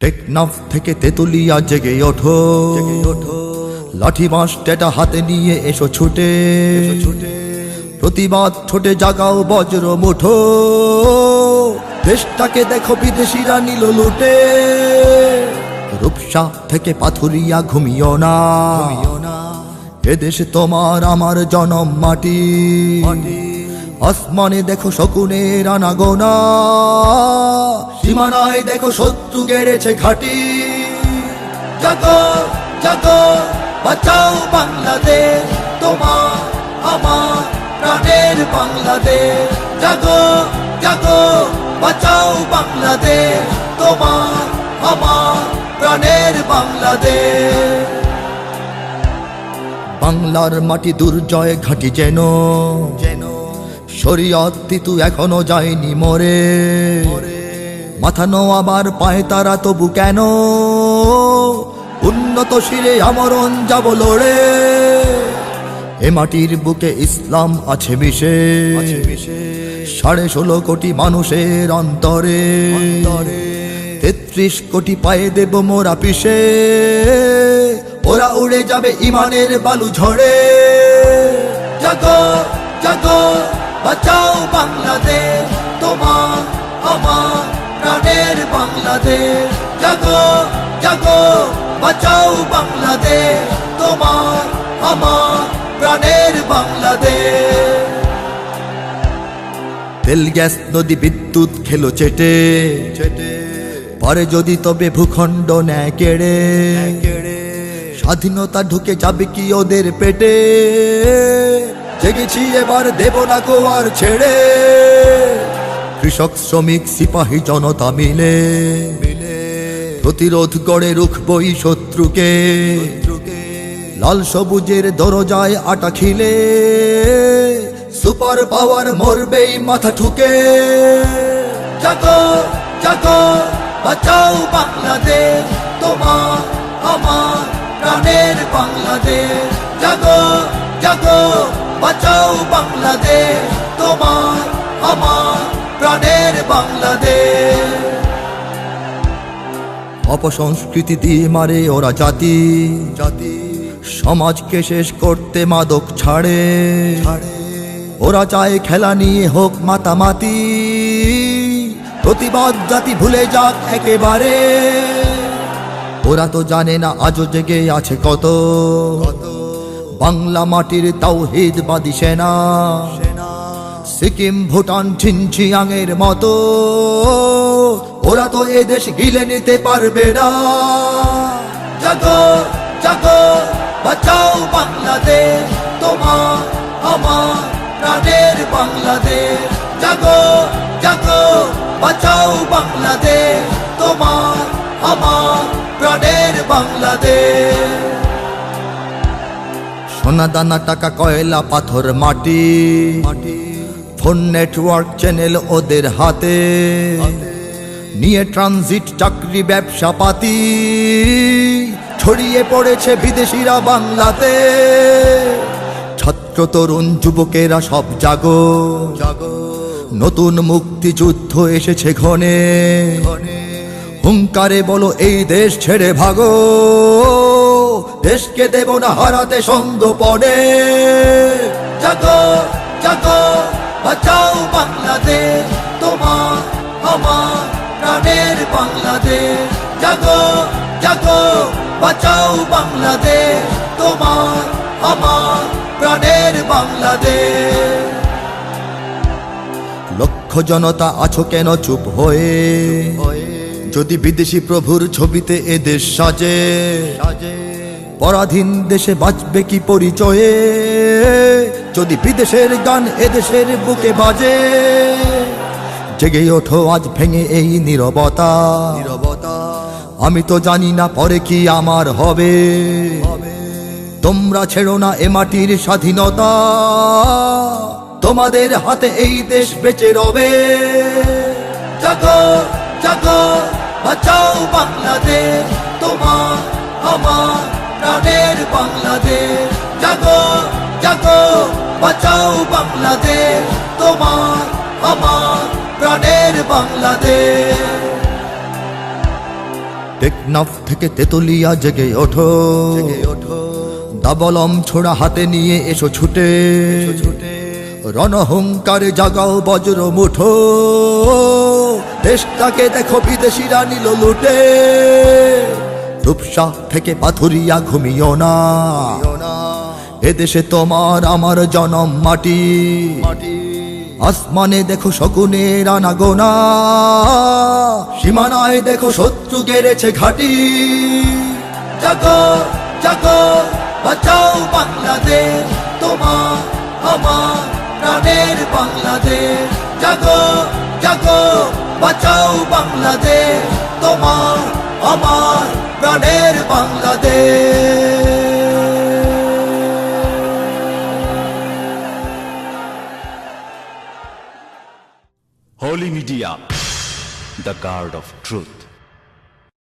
টেকনাফ থেকে তেতুলিয়া জেগে ওঠো, লাঠি বাঁশ টেটা হাতে নিয়ে এসো ছুটে, প্রতিবাদ ছোটে জাগাও বজ্র মুঠো। দেশটাকে দেখো বিদেশিরা নিল লুটে, রূপসা থেকে পাথুরিয়া ঘুমিও না, এদেশ তোমার আমার জনম মাটি। আসমানে দেখো শকুনের আনাগোনা, সীমানায় দেখো শত্রু গেড়েছে ঘাটি। জাগো জাগো বাঁচাও বাংলাদেশ, তোমার আমার প্রাণের বাংলাদেশ। জাগো জাগো বাঁচাও বাংলাদেশ, তোমার আমার প্রাণের বাংলাদেশ। বাংলার মাটি দুর্জয় ঘাটি যেন, শরীয়ত তিতু এখনো যায়নি মরে। মাথা নোয়াবার পায়ে তারা তবু কেন, উন্নত শিরে আমরণ যাব লড়ে। এ মাটির বুকে ইসলাম আছে মিশে, 16.5 কোটি মানুষের অন্তরে। 33 কোটি পায়ে দেব মোরা পিষে, ওরা উড়ে যাবে ইমানের বালু ঝড়ে। জাগো জাগো বাঁচাও বাংলাদেশ, তোমার আমার প্রাণের বাংলাদেশ। জাগো জাগো বাঁচাও বাংলাদেশ, তোমার আমার প্রাণের বাংলাদেশ। তেল গ্যাস নদী বিদ্যুৎ খেলো চেটে, পরে যদি তবে ভূখণ্ড নেয় কেড়ে। স্বাধীনতা ঢুকে যাবে কি ওদের পেটে, জেগেছি এবার দেব না কো আর ছেড়ে। কৃষক শ্রমিক সিপাহী জনতা মিলে প্রতিরোধ গড়ে রুখবই শত্রুকে। লাল সবুজের দরজায় আটা খিলে, সুপার পাওয়ার মরবেই মাথা ঠুকে। জাগো জাগো বাঁচাও বাংলাদেশ, তোমার আমার প্রাণের বাংলাদেশ। জাগো জাগো বাঁচাও বাংলাদেশ, তোমার আমার প্রাণের বাংলাদেশ। অপসংস্কৃতি দিয়ে মারে ওরা জাতি, সমাজকে শেষ করতে মাদক ছাড়ে। ওরা চায় খেলা নিয়ে হোক মাতামাতি, প্রতিবাদ জাতি ভুলে যাক একেবারে। ওরা তো জানে না আজও জেগে আছে কত বাংলা মাটির তাওহীদবাদী সেনা। সিকিম ভুটান ঝিনঝিয়াংয়ের মতো ওরা তো এদেশ গিলে নিতে পারবে না। জাগো জাগো বাঁচাও বাংলাদেশ, তোমার আমার প্রাণের বাংলাদেশ। জাগো জাগো বাঁচাও বাংলাদেশ, তোমার আমার প্রাণের বাংলাদেশ। সোনা দানা টাকা কয়লা পাথর মাটি, ফোন নেটওয়ার্ক চ্যানেল ওদের হাতে। নিয়ে ট্রানজিট চাকরি ব্যবসা পাতি, ছড়িয়ে পড়েছে বিদেশিরা বাংলাতে। ছাত্র তরুণ যুবকেরা সব জাগো, নতুন মুক্তিযুদ্ধ এসেছে ঘনে। হুঙ্কারে বলো এই দেশ ছেড়ে ভাগো, দেশকে দেব না হারাতে সঙ্গোপনে। জাগো জাগো বাঁচাও বাংলাদেশ, তোমার আমার প্রাণের বাংলাদেশ। জাগো জাগো বাঁচাও বাংলাদেশ, তোমার আমার প্রাণের বাংলাদেশ। লক্ষ জনতা আছো কেন চুপ হয়ে, যদি বিদেশি প্রভুর ছবিতে এদেশ সাজে। পরাধীন দেশে বাঁচবে কি পরিচয়ে, যদি বিদেশের গান এদেশের বুকে বাজে। জেগে ওঠো আজ ভেঙে এই নীরবতা, আমি তো জানি না পরে কি আমার হবে। তোমরা ছেড়ো না এ মাটির স্বাধীনতা, তোমাদের হাতে এই দেশ বেঁচে রবে। জাগো জাগো বাঁচাও বাংলাদেশ, তোমার আমার প্রাণের বাংলাদেশ। জাগো জাগো বাঁচাও বাংলাদেশ, তোমার আমার প্রাণের বাংলাদেশ। টেকনাফ থেকে তেতুলিয়া জেগে ওঠো, দাবলম ছোড়া হাতে নিয়ে এসো ছুটে, রণহুঙ্কারে জাগাও বজ্র মুঠো, দেশটাকে দেখো বিদেশিরা নিল লুটে। রূপসা থেকে পাথুরিয়া ঘুমিও না, এদেশে তোমার আমার জনম মাটি। আসমানে দেখো শকুনের আনাগোনা, সীমানায় দেখো শত্রু গেড়েছে ঘাঁটি। জাগো জাগো বাঁচাও বাংলাদেশ, তোমার আমার প্রাণের বাংলাদেশ। জাগো জাগো বাঁচাও বাংলাদেশ, তোমার আমার প্রাণের Bangladesh. Holy Media, the guard of truth.